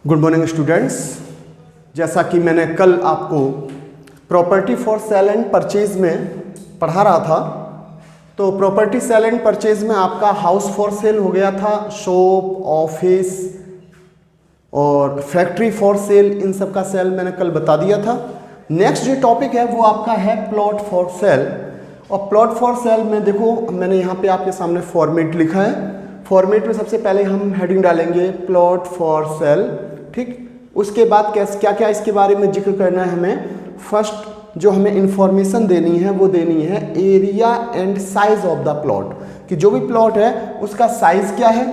Good morning students. जैसा कि मैंने कल आपको property for sale and purchase में पढ़ा रहा था, तो प्रॉपर्टी सेल एंड परचेज में आपका हाउस फॉर सेल हो गया था, शॉप, ऑफिस और फैक्ट्री फॉर सेल, इन सब का सेल मैंने कल बता दिया था। नेक्स्ट जो टॉपिक है वो आपका है प्लॉट फॉर सेल। और प्लॉट फॉर सेल में देखो, मैंने यहाँ पे आपके सामने फॉर्मेट लिखा है। फॉर्मेट में सबसे पहले हम हेडिंग डालेंगे प्लॉट फॉर सेल, ठीक। उसके बाद क्या क्या इसके बारे में जिक्र करना है हमें। फर्स्ट जो हमें इंफॉर्मेशन देनी है वो देनी है area and size of the plot, कि जो भी प्लॉट है उसका साइज क्या है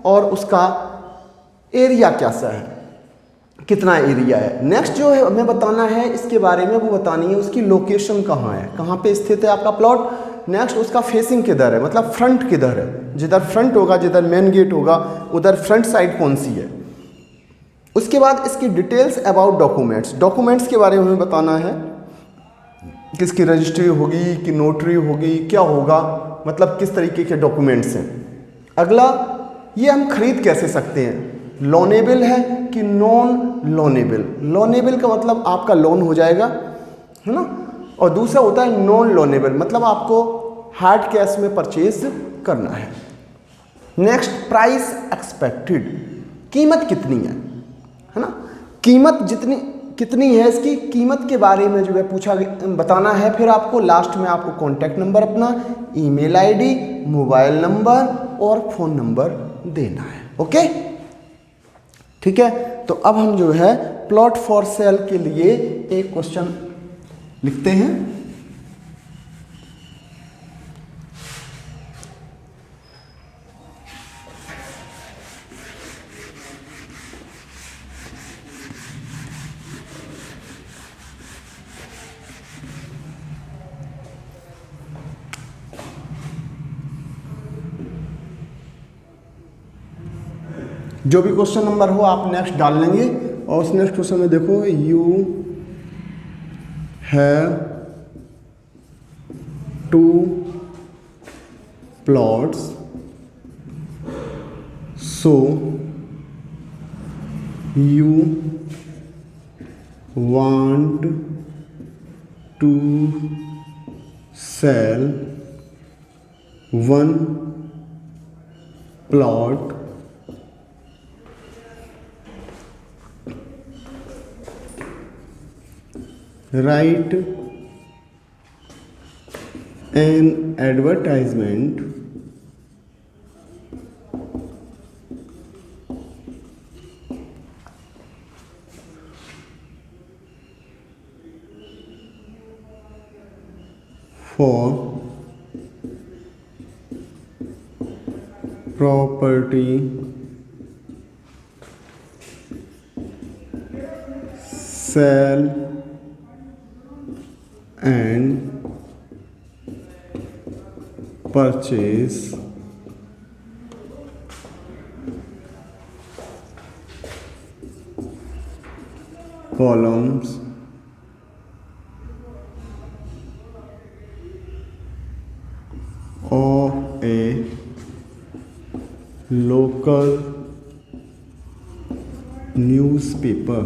और उसका एरिया कैसा है, कितना एरिया है। नेक्स्ट जो है हमें बताना है इसके बारे में, वो बतानी है उसकी लोकेशन कहाँ है, कहाँ पे स्थित है आपका प्लॉट। नेक्स्ट उसका फेसिंग किधर है, मतलब फ्रंट किधर है, जिधर फ्रंट होगा, जिधर मेन गेट होगा उधर फ्रंट साइड कौन सी है। उसके बाद इसकी डिटेल्स अबाउट डॉक्यूमेंट्स, डॉक्यूमेंट्स के बारे में हमें बताना है, किसकी रजिस्ट्री होगी कि नोटरी होगी, क्या होगा, मतलब किस तरीके के डॉक्यूमेंट्स हैं। अगला, ये हम खरीद कैसे सकते हैं, लोनेबल है कि नॉन लोनेबल। लोनेबल का मतलब आपका लोन हो जाएगा, है ना। और दूसरा होता है नॉन लोनेबल, मतलब आपको हार्ड कैश में परचेज करना है। नेक्स्ट, प्राइस एक्सपेक्टेड, कीमत कितनी है ना। कीमत कितनी है, इसकी कीमत के बारे में जो है बताना है। फिर आपको लास्ट में आपको कॉन्टैक्ट नंबर अपना, ईमेल आईडी, मोबाइल नंबर और फ़ोन नंबर देना है। ओके, ठीक है। तो अब हम जो है प्लॉट फॉर सेल के लिए एक क्वेश्चन लिखते हैं। जो भी क्वेश्चन नंबर हो आप नेक्स्ट डाल लेंगे। और उस नेक्स्ट क्वेश्चन में देखो, you have 2 plots, so you want to sell 1 plot write an advertisement for property sale and purchase columns of a local newspaper।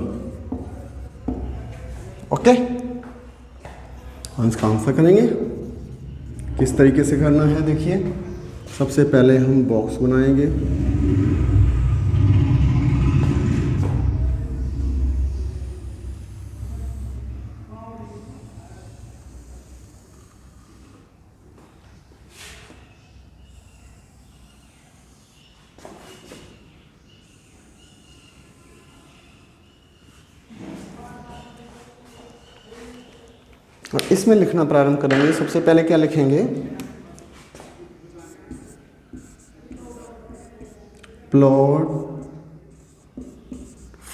Okay, हम इसका आंसर करेंगे। किस तरीके से करना है देखिए, सबसे पहले हम बॉक्स बनाएंगे। इसमें लिखना प्रारंभ करेंगे। सबसे पहले क्या लिखेंगे, plot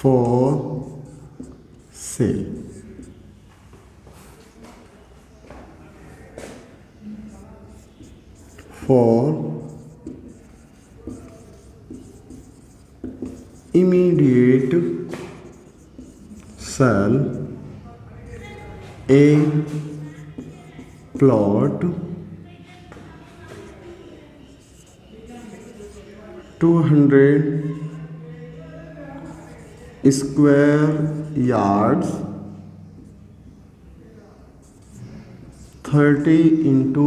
for sale. For immediate sell a plot 200 square yards 30 into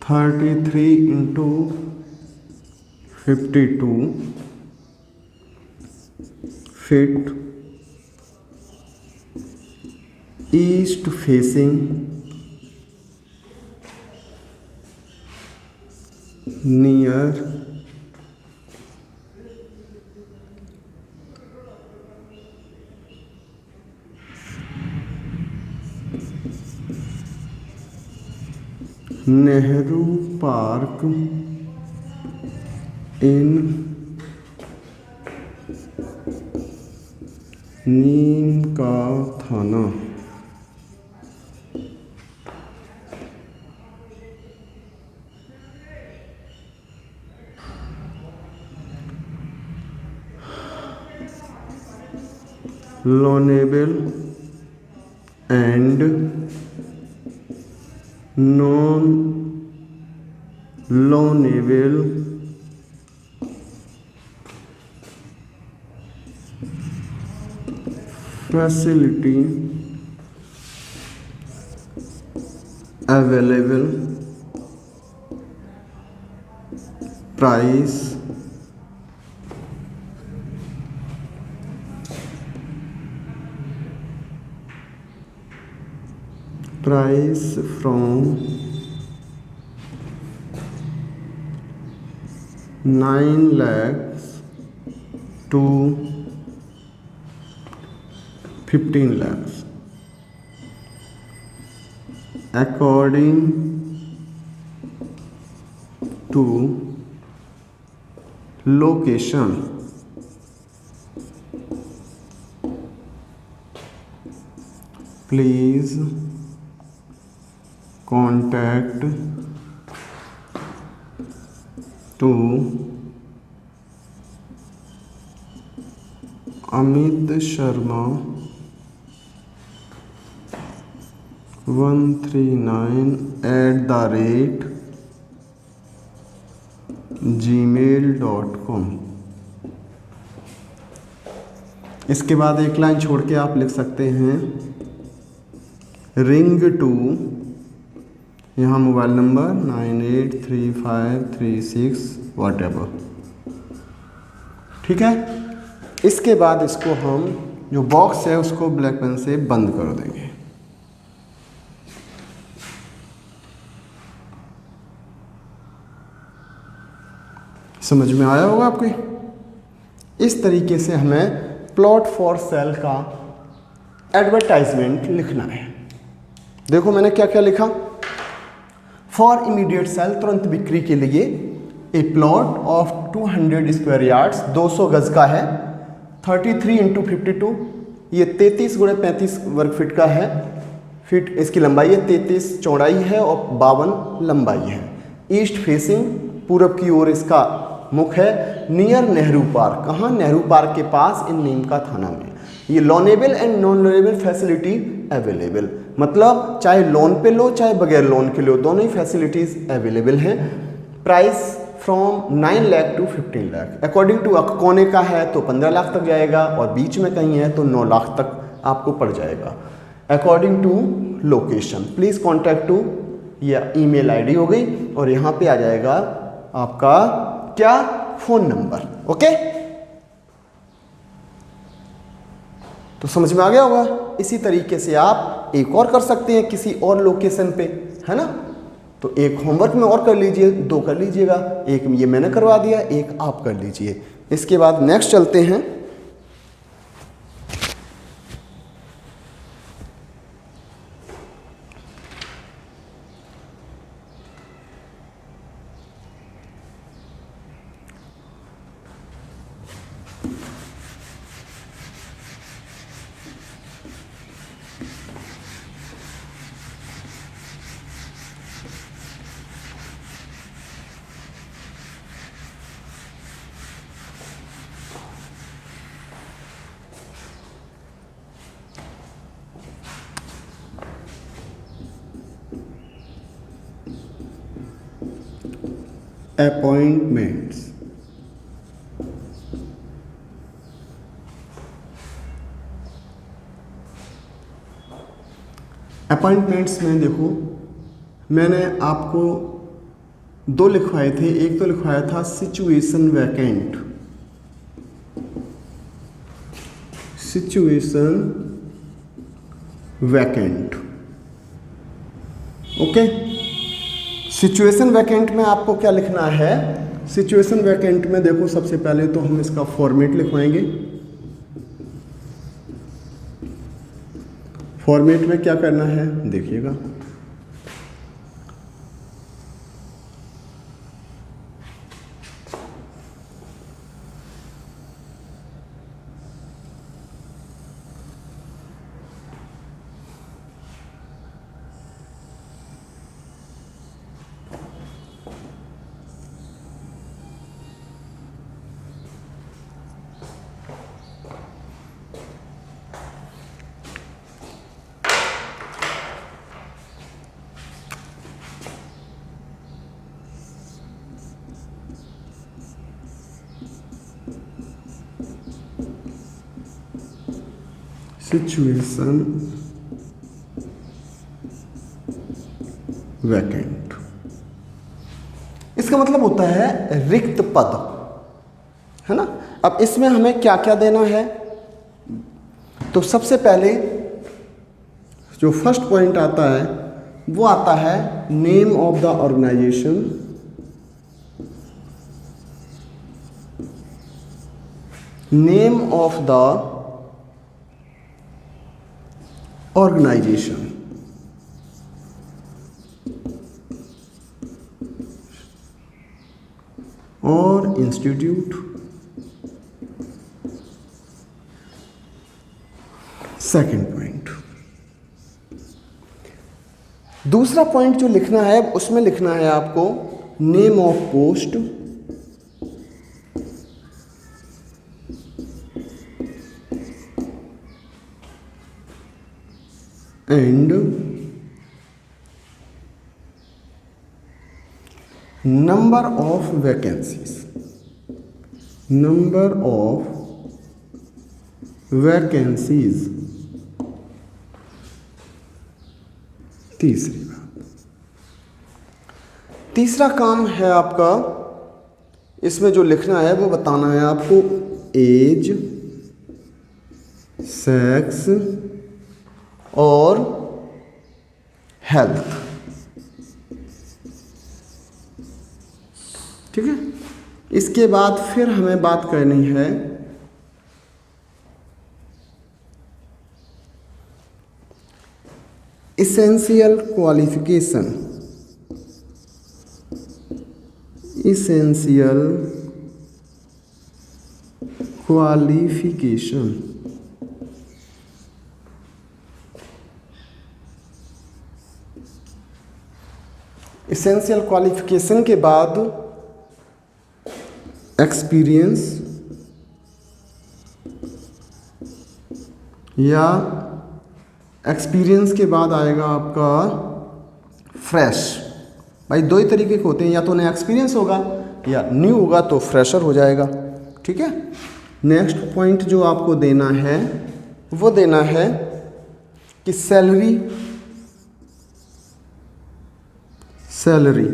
33 into 52 feet east facing near Nehru park in Neem ka Thana. Loanable and non loanable facility available price from 9 lakhs to 15 lakhs according to location. Please contact to Amit Sharma 139@gmail.com। इसके बाद एक line छोड़ के आप लिख सकते हैं ring to, यहाँ मोबाइल नंबर 983536 whatever। ठीक है, इसके बाद इसको हम जो बॉक्स है उसको ब्लैक पेन से बंद कर देंगे। समझ में आया होगा आपको। इस तरीके से हमें प्लॉट फॉर सेल का एडवर्टाइजमेंट लिखना है। देखो मैंने क्या क्या लिखा। फॉर इमीडिएट सेल, तुरंत बिक्री के लिए, ए प्लॉट ऑफ 200 स्क्वायर यार्ड्स, 200 गज का है, 33 इंटू 52, ये 33 गुणे 35 वर्ग फीट का है। फीट इसकी लंबाई है, 33 चौड़ाई है और 52 लंबाई है। ईस्ट फेसिंग, पूरब की ओर इसका मुख है। नियर नेहरू पार्क, कहाँ? नेहरू पार्क के पास, इन नीम का थाना में। ये loanable and non loanable facility available, मतलब चाहे लोन पे लो चाहे बगैर लोन के लो, दोनों ही फैसिलिटीज अवेलेबल हैं। Price from 9 lakh to 15 lakh. According to, कोने का है तो 15 लाख तक जाएगा और बीच में कहीं है तो 9 लाख तक आपको पड़ जाएगा। According to location, please contact to, या ईमेल आईडी हो गई और यहाँ पे आ जाएगा आपका क्या? Phone number. ओके, तो समझ में आ गया होगा। इसी तरीके से आप एक और कर सकते हैं किसी और लोकेशन पे, है ना। तो एक होमवर्क में और कर लीजिए, 2 कर लीजिएगा, एक ये मैंने करवा दिया, एक आप कर लीजिए। इसके बाद नेक्स्ट चलते हैं। अपॉइंटमेंट्स, अपॉइंटमेंट्स में देखो मैंने आपको 2 लिखवाए थे। एक तो लिखवाया था situation vacant, situation vacant, okay. Situation vacant में आपको क्या लिखना है? सिचुएशन वैकेंट में देखो सबसे पहले तो हम इसका फॉर्मेट लिखवाएंगे। फॉर्मेट में क्या करना है देखिएगा, सिचुएशन वैकेंट, इसका मतलब होता है रिक्त पद, है ना। अब इसमें हमें क्या क्या देना है? तो सबसे पहले जो फर्स्ट पॉइंट आता है वो आता है name of the organisation, name of the organisation, और इंस्टीट्यूट। Second point. दूसरा पॉइंट जो लिखना है उसमें लिखना है आपको name of post, and number of vacancies, number of vacancies. तीसरी बात, तीसरा काम है आपका, इसमें जो लिखना है वो बताना है आपको एज, सेक्स और हेल्थ, ठीक है। इसके बाद फिर हमें बात करनी है essential qualification, essential qualification. Essential qualification के बाद एक्सपीरियंस या एक्सपीरियंस के बाद आएगा आपका फ्रेश। भाई 2 ही तरीके के होते हैं, या तो नया एक्सपीरियंस होगा या न्यू होगा तो फ्रेशर हो जाएगा, ठीक है। नेक्स्ट पॉइंट जो आपको देना है वो देना है कि salary, salary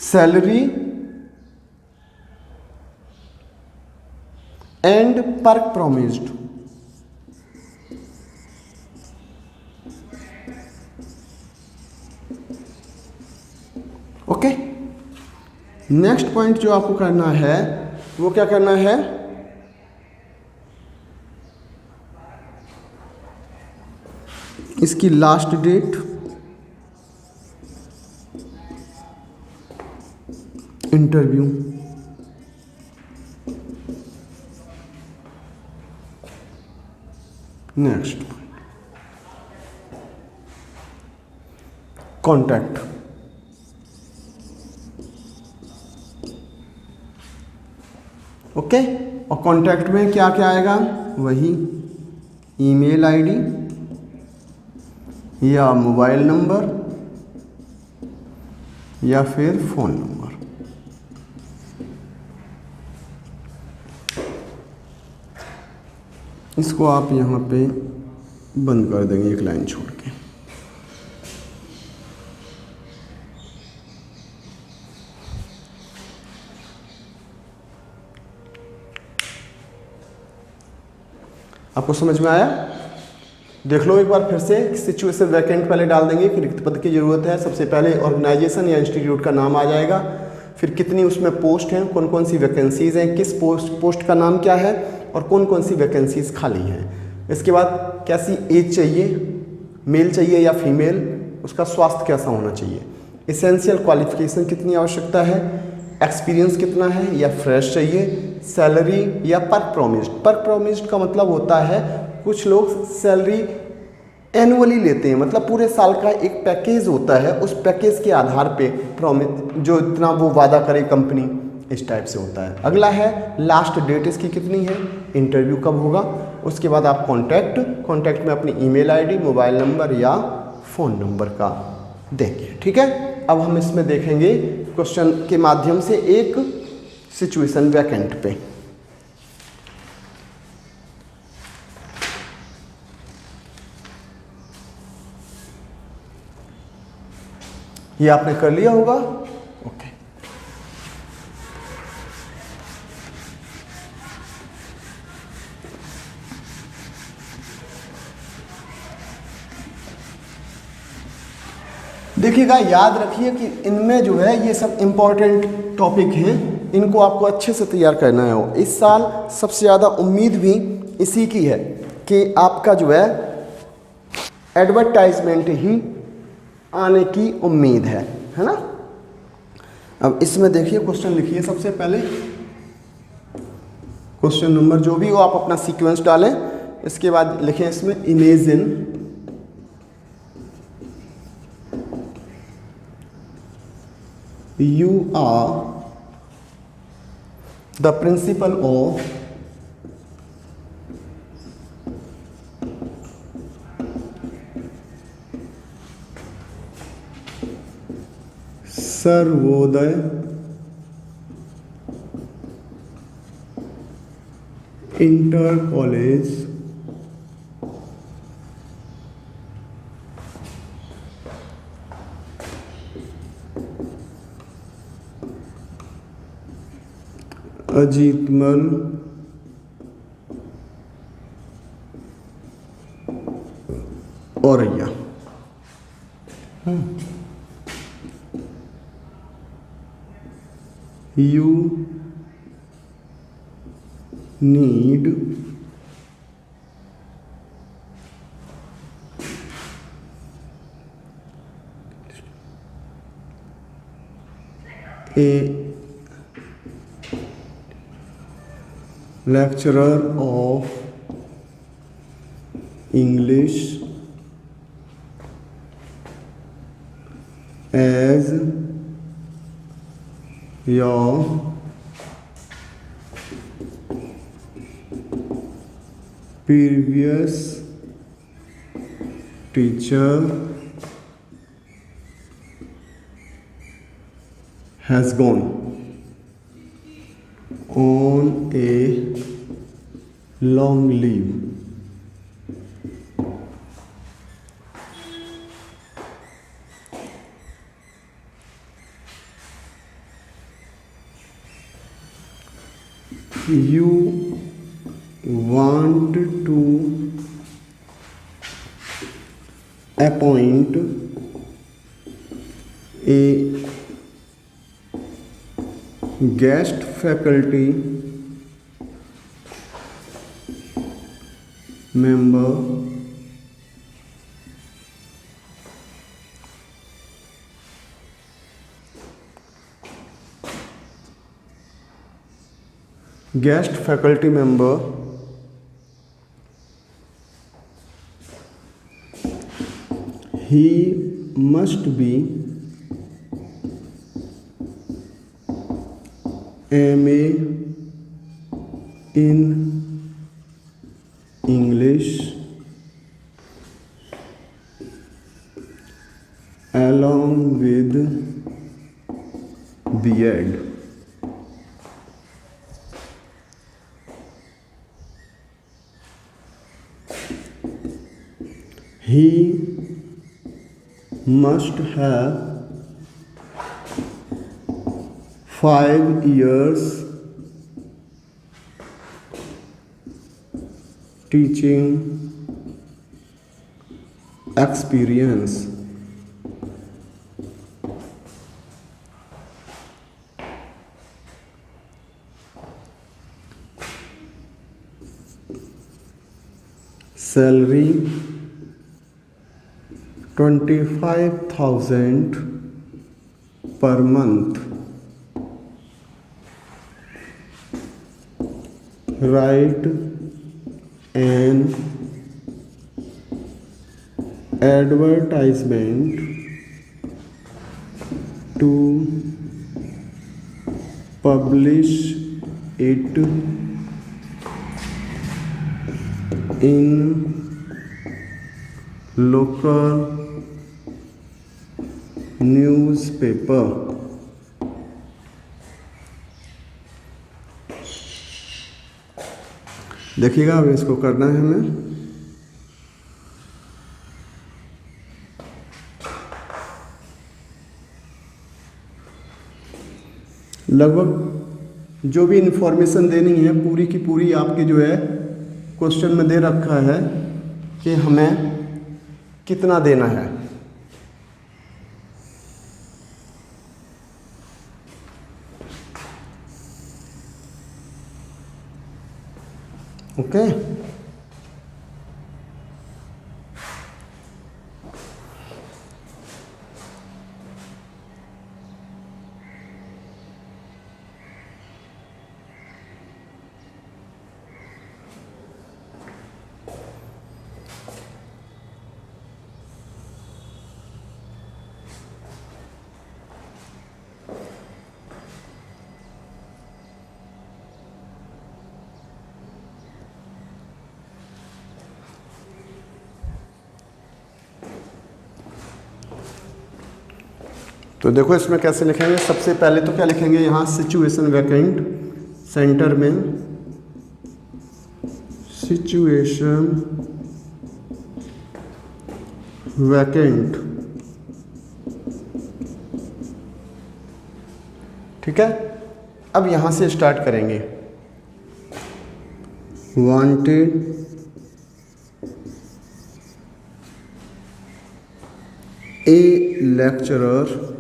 salary and perk promised, okay. Next point जो आपको करना है वो क्या करना है, इसकी last date, interview, next contact, okay. और कॉन्टैक्ट में क्या क्या आएगा, वही ईमेल आईडी या मोबाइल नंबर या फिर फ़ोन नंबर। इसको आप यहाँ पे बंद कर देंगे एक लाइन छोड़ के। आपको समझ में आया? देख लो एक बार फिर से। सिचुएशन वैकेंट पहले डाल देंगे कि रिक्त पद की ज़रूरत है। सबसे पहले ऑर्गेनाइजेशन या इंस्टीट्यूट का नाम आ जाएगा, फिर कितनी उसमें पोस्ट हैं, कौन कौन सी वैकेंसीज़ हैं, किस पोस्ट का नाम क्या है और कौन कौन सी वैकेंसीज़ खाली हैं। इसके बाद कैसी एज चाहिए, मेल चाहिए या फीमेल, उसका स्वास्थ्य कैसा होना चाहिए, एसेंशियल क्वालिफिकेशन कितनी आवश्यकता है, एक्सपीरियंस कितना है या फ्रेश चाहिए, सैलरी या पर प्रोमिस्ड। पर प्रोमिस्ड का मतलब होता है कुछ लोग सैलरी एनुअली लेते हैं, मतलब पूरे साल का एक पैकेज होता है, उस पैकेज के आधार पे प्रोमिस जो इतना वो वादा करे कंपनी, इस टाइप से होता है। अगला है लास्ट डेट इसकी कितनी है, इंटरव्यू कब होगा। उसके बाद आप कॉन्टैक्ट में अपनी ईमेल आईडी, मोबाइल नंबर या फ़ोन नंबर का देंगे। ठीक है, अब हम इसमें देखेंगे क्वेश्चन के माध्यम से एक सिचुएशन वैकेंट पे। ये आपने कर लिया होगा। ओके, देखिएगा, याद रखिए कि इनमें जो है ये सब इम्पोर्टेंट टॉपिक हैं, इनको आपको अच्छे से तैयार करना है। इस साल सबसे ज़्यादा उम्मीद भी इसी की है कि आपका जो है एडवर्टाइजमेंट ही आने की उम्मीद है ना। अब इसमें देखिए क्वेश्चन लिखिए। सबसे पहले क्वेश्चन नंबर जो भी हो आप अपना सीक्वेंस डालें, इसके बाद लिखें इसमें imagine you are the principal of Sarvodaya inter college Ajitmal Auraiya. You need a lecturer of English as your previous teacher has gone on a long leave. You want to appoint a guest faculty member he must be MA in English along with B.Ed. he must have 5 years teaching experience. Salary 25,000 per month. Write an advertisement to publish it in local newspaper. देखिएगा, अब इसको करना है हमें। लगभग जो भी information देनी है पूरी की पूरी आपकी जो है क्वेश्चन में दे रखा है कि हमें कितना देना है। ओके, तो देखो इसमें कैसे लिखेंगे। सबसे पहले तो क्या लिखेंगे, यहाँ सिचुएशन वैकेंट, सेंटर में सिचुएशन वैकेंट, ठीक है। अब यहाँ से स्टार्ट करेंगे। Wanted A lecturer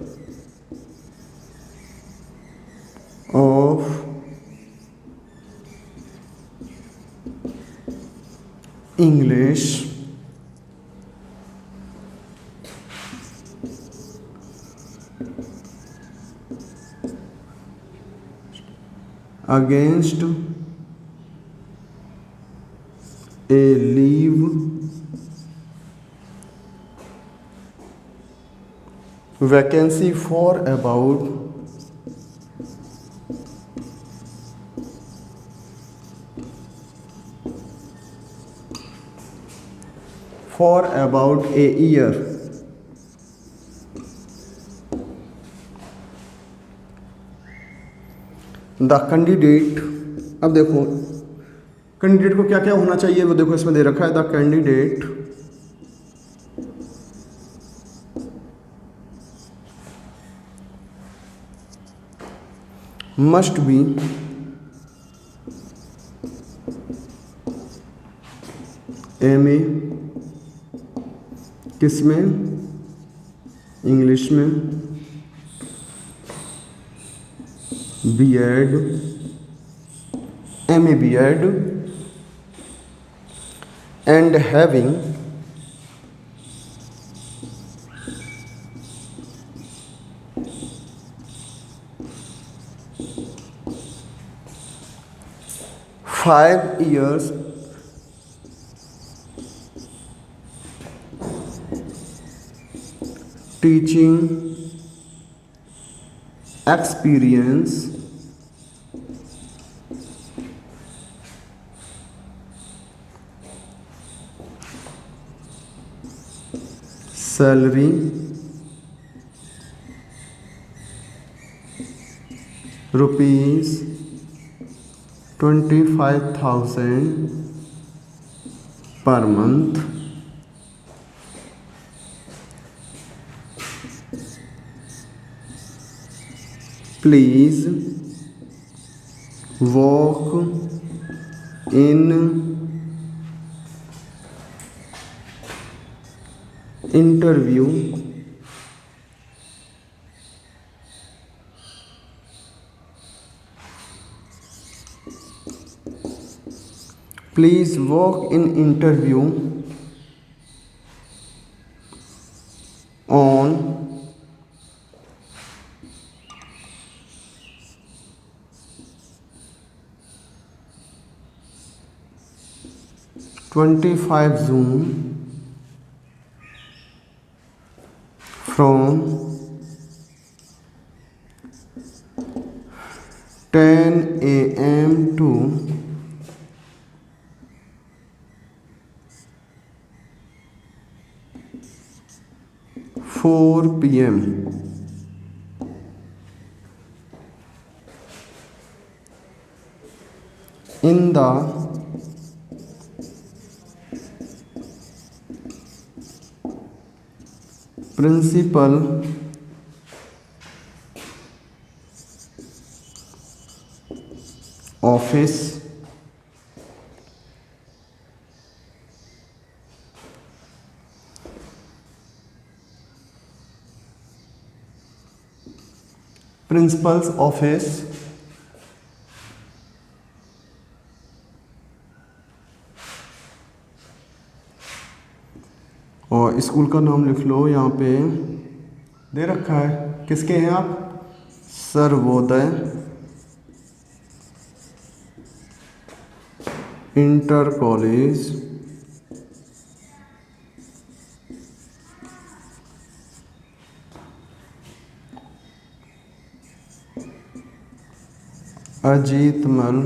of English against a leave vacancy for about 1 year. The candidate, अब देखो कैंडिडेट को क्या क्या होना चाहिए वो देखो इसमें दे रखा है। The candidate must be MA किस में, इंग्लिश में, B.Ed, MA B.Ed and having five years teaching experience salary rupees 25,000 per month please walk in interview please walk in interview on 25 June from 10 a.m. to 4 p.m. in the principal office principles office और school का नाम लिख लो, यहाँ पे दे रखा है। किसके हैं आप? Sarvodaya inter college Ajitmal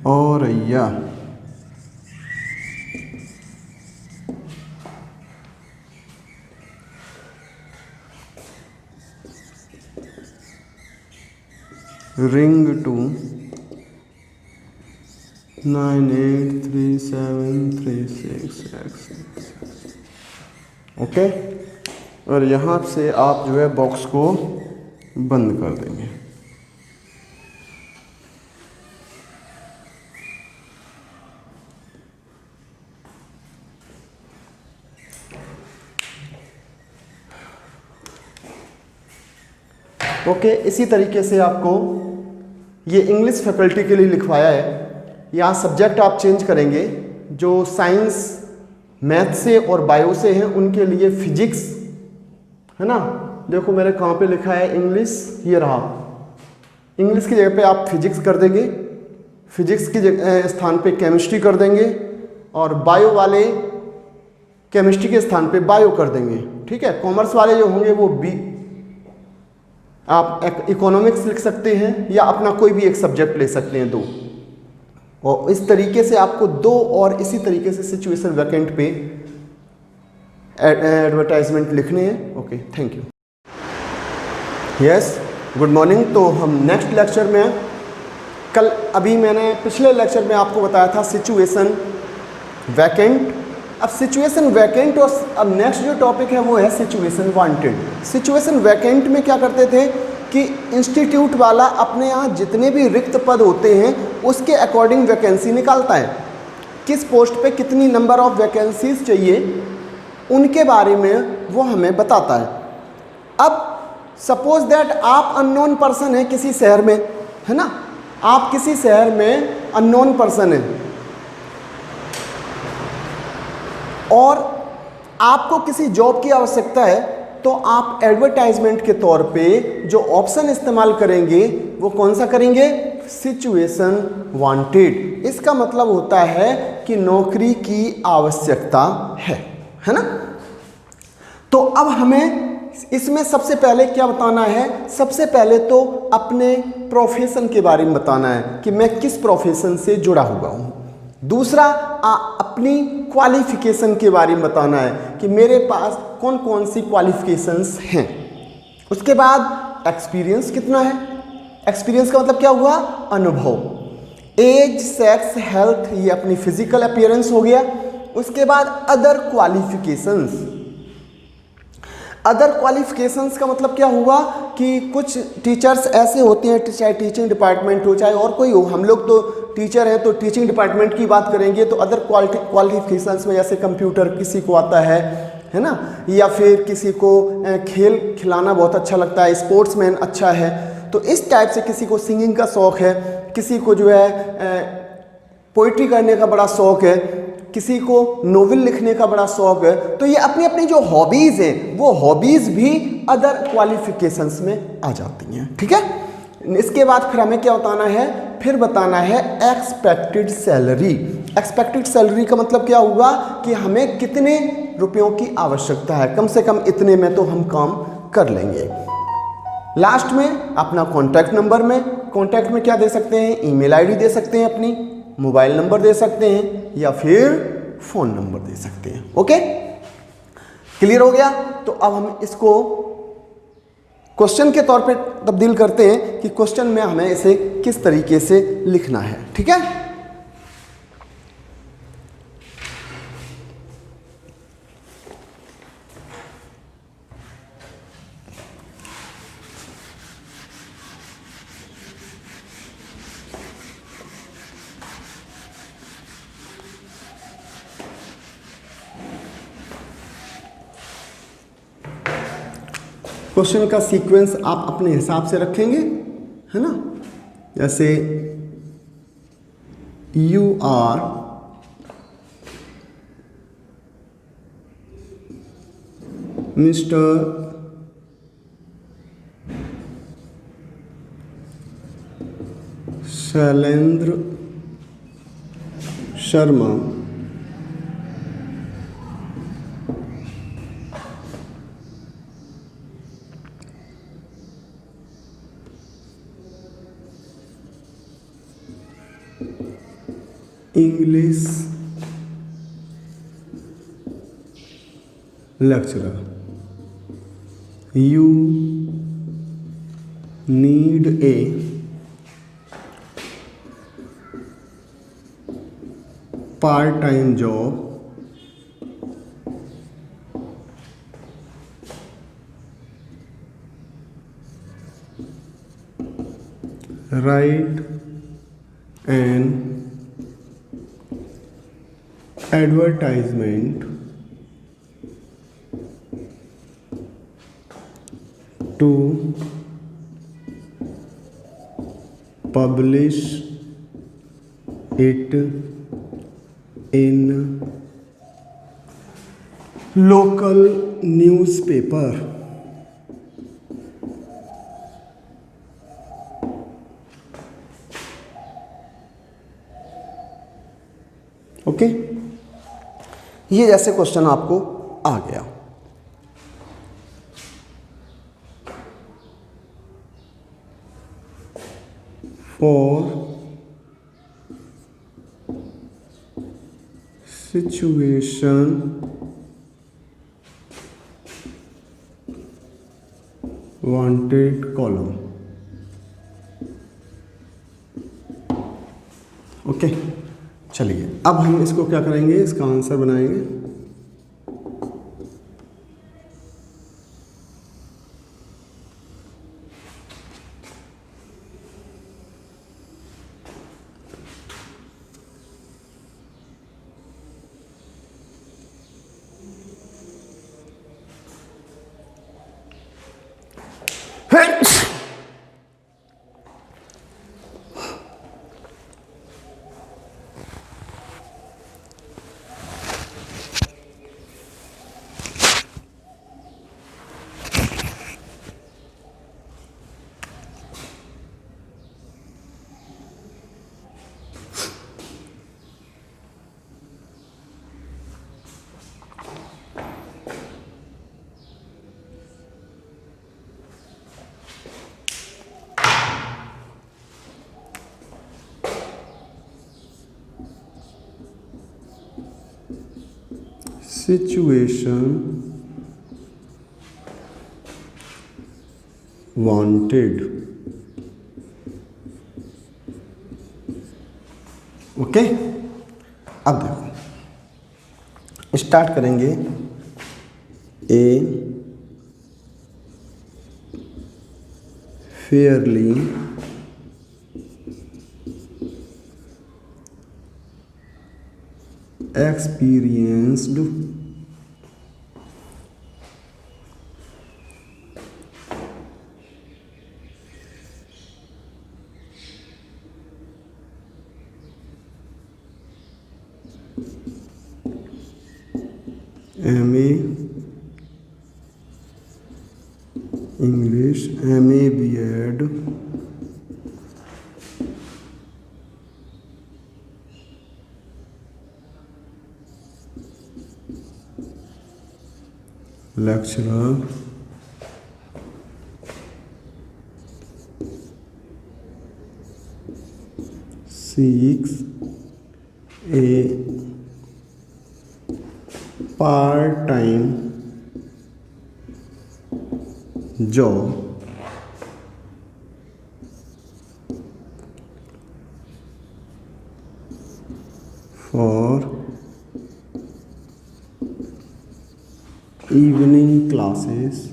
Auraiya. Ring to 983736X। Okay, और यहाँ से आप जो है बॉक्स को बंद कर देंगे। ओके, इसी तरीके से आपको ये इंग्लिश फैकल्टी के लिए लिखवाया है। यहाँ सब्जेक्ट आप चेंज करेंगे, जो साइंस मैथ से और बायो से हैं उनके लिए फिजिक्स है ना। देखो मेरे कहाँ पे लिखा है इंग्लिश, ये रहा। इंग्लिश की जगह पे आप फिजिक्स कर देंगे, फिजिक्स की स्थान पे केमिस्ट्री कर देंगे, और बायो वाले केमिस्ट्री के स्थान पे बायो कर देंगे। ठीक है, कॉमर्स वाले जो होंगे वो बी, आप इकोनॉमिक्स लिख सकते हैं या अपना कोई भी एक सब्जेक्ट ले सकते हैं, दो। और इस तरीके से आपको दो और इसी तरीके से सिचुएशन वैकेंट पे एडवर्टाइजमेंट लिखने हैं। Okay, thank you. Yes, good morning. तो हम नेक्स्ट लेक्चर में कल, अभी मैंने पिछले लेक्चर में आपको बताया था सिचुएशन वैकेंट। अब सिचुएशन वैकेंट और अब नेक्स्ट जो टॉपिक है वो है सिचुएशन वांटेड। सिचुएशन वैकेंट में क्या करते थे कि इंस्टीट्यूट वाला अपने यहाँ जितने भी रिक्त पद होते हैं उसके अकॉर्डिंग वैकेंसी निकालता है। किस पोस्ट पे कितनी नंबर ऑफ वैकेंसीज चाहिए उनके बारे में वो हमें बताता है। अब सपोज दैट आप अननोन पर्सन है किसी शहर में, है ना, आप किसी शहर में अननोन पर्सन है और आपको किसी जॉब की आवश्यकता है, तो आप एडवर्टाइजमेंट के तौर पे जो ऑप्शन इस्तेमाल करेंगे वो कौन सा करेंगे? Situation wanted. इसका मतलब होता है कि नौकरी की आवश्यकता है ना। तो अब हमें इसमें सबसे पहले क्या बताना है? सबसे पहले तो अपने प्रोफेशन के बारे में बताना है कि मैं किस प्रोफेशन से जुड़ा हुआ हूँ। दूसरा, अपनी क्वालिफिकेशन के बारे में बताना है कि मेरे पास कौन कौन सी क्वालिफिकेशंस हैं। उसके बाद एक्सपीरियंस कितना है। एक्सपीरियंस का मतलब क्या हुआ? अनुभव। एज, सेक्स, हेल्थ, ये अपनी फिजिकल अपीयरेंस हो गया। उसके बाद अदर क्वालिफिकेशंस। अदर क्वालिफिकेशंस का मतलब क्या हुआ कि कुछ टीचर्स ऐसे होते हैं, चाहे टीचिंग डिपार्टमेंट हो चाहे और कोई हो, हम लोग तो टीचर हैं तो टीचिंग डिपार्टमेंट की बात करेंगे, तो अदर क्वालिफिकेशंस में जैसे कंप्यूटर किसी को आता है ना, या फिर किसी को खेल खिलाना बहुत अच्छा लगता है, स्पोर्ट्समैन अच्छा है, तो इस टाइप से किसी को सिंगिंग का शौक़ है, किसी को जो है पोइट्री करने का बड़ा शौक़ है, किसी को नोवेल लिखने का बड़ा शौक़ है, तो ये अपनी अपनी जो हॉबीज़ हैं वो हॉबीज़ भी अदर क्वालिफिकेशंस में आ जाती हैं। ठीक है, इसके बाद फिर हमें क्या बताना है, फिर बताना है एक्सपेक्टेड सैलरी। एक्सपेक्टेड सैलरी का मतलब क्या हुआ कि हमें कितने रुपयों की आवश्यकता है, कम से कम इतने में तो हम काम कर लेंगे। लास्ट में अपना कॉन्टैक्ट नंबर में, कॉन्टैक्ट में क्या दे सकते हैं, ईमेल आईडी दे सकते हैं, अपनी मोबाइल नंबर दे सकते हैं या फिर फ़ोन नंबर दे सकते हैं। ओके, क्लियर हो गया। तो अब हम इसको क्वेश्चन के तौर पे तब्दील करते हैं कि क्वेश्चन में हमें इसे किस तरीके से लिखना है। ठीक है, क्वेश्चन का सीक्वेंस आप अपने हिसाब से रखेंगे, है ना। जैसे you are mister Shailendra Sharma English lecturer, you need a part time job write an advertisement to publish it in local newspaper। Okay, ये जैसे क्वेश्चन आपको आ गया। For situation wanted column. Okay, चलिए अब हम इसको क्या करेंगे, इसका आंसर बनाएंगे। Situation wanted. ओके, अब देखो स्टार्ट करेंगे। ए fairly experienced MA English, MA B.Ed, lecturer, seeks a part-time job for evening classes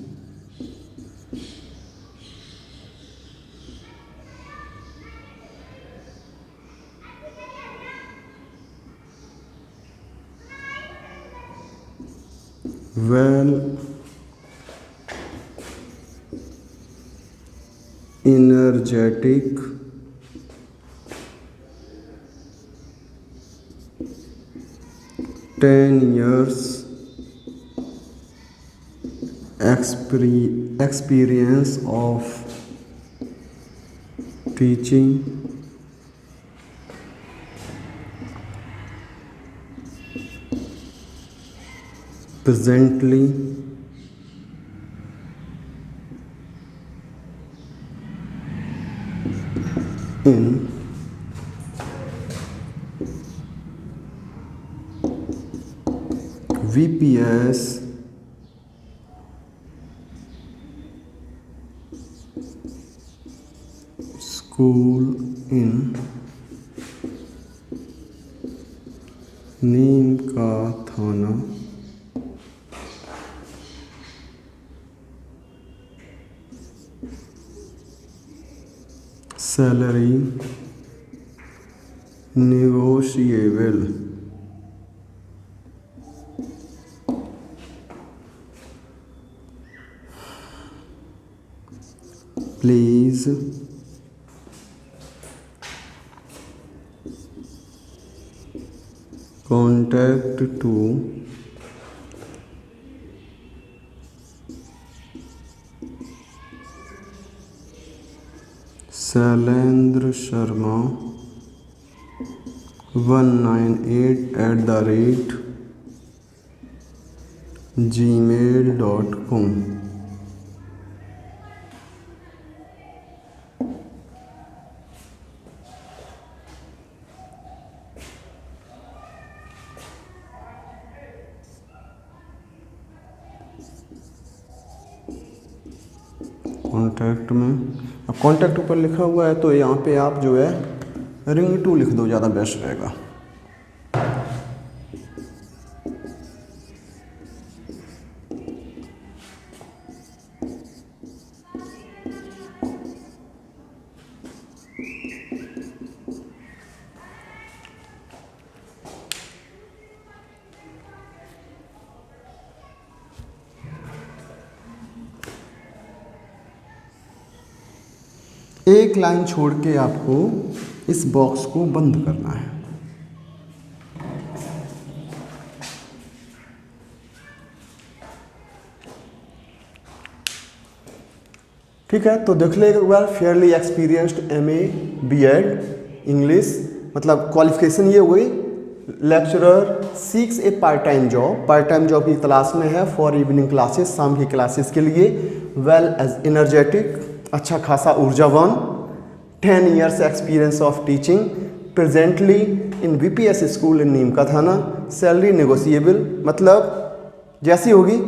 well energetic (10 years experience of teaching presently in VPS school in Neem ka Thana salary negotiable please contact to Shailendra Sharma 198@gmail.com। Contact में अब contact ऊपर लिखा हुआ है तो यहाँ पे आप जो है रिंग टू लिख दो, ज़्यादा बेस्ट रहेगा। एक लाइन छोड़ के आपको इस बॉक्स को बंद करना है। ठीक है, तो देख ले एक बार, fairly experienced MA B.Ed English, मतलब क्वालिफिकेशन ये हुई। Lecturer seeks a part time job की तलाश में है फॉर इवनिंग क्लासेस, शाम की क्लासेस के लिए। वेल एज एनर्जेटिक, अच्छा खासा ऊर्जावान। 10 years experience of teaching presently in VPS school in Neem ka Thana. Salary negotiable, मतलब जैसी होगी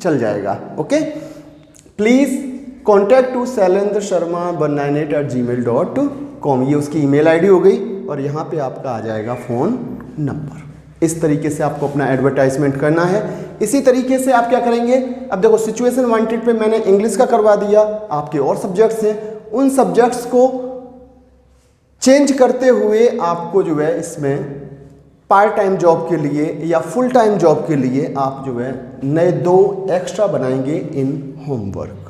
चल जाएगा। Okay, please contact to Shailendra Sharma 198@gmail.com, ये उसकी ईमेल आईडी हो गई और यहाँ पे आपका आ जाएगा फ़ोन नंबर। इस तरीके से आपको अपना एडवर्टाइजमेंट करना है। इसी तरीके से आप क्या करेंगे, अब देखो सिचुएशन वांटेड पे मैंने इंग्लिश का करवा दिया, आपके और सब्जेक्ट्स हैं उन सब्जेक्ट्स को चेंज करते हुए आपको जो है इसमें पार्ट टाइम जॉब के लिए या फुल टाइम जॉब के लिए आप जो है नए 2 एक्स्ट्रा बनाएंगे इन होमवर्क।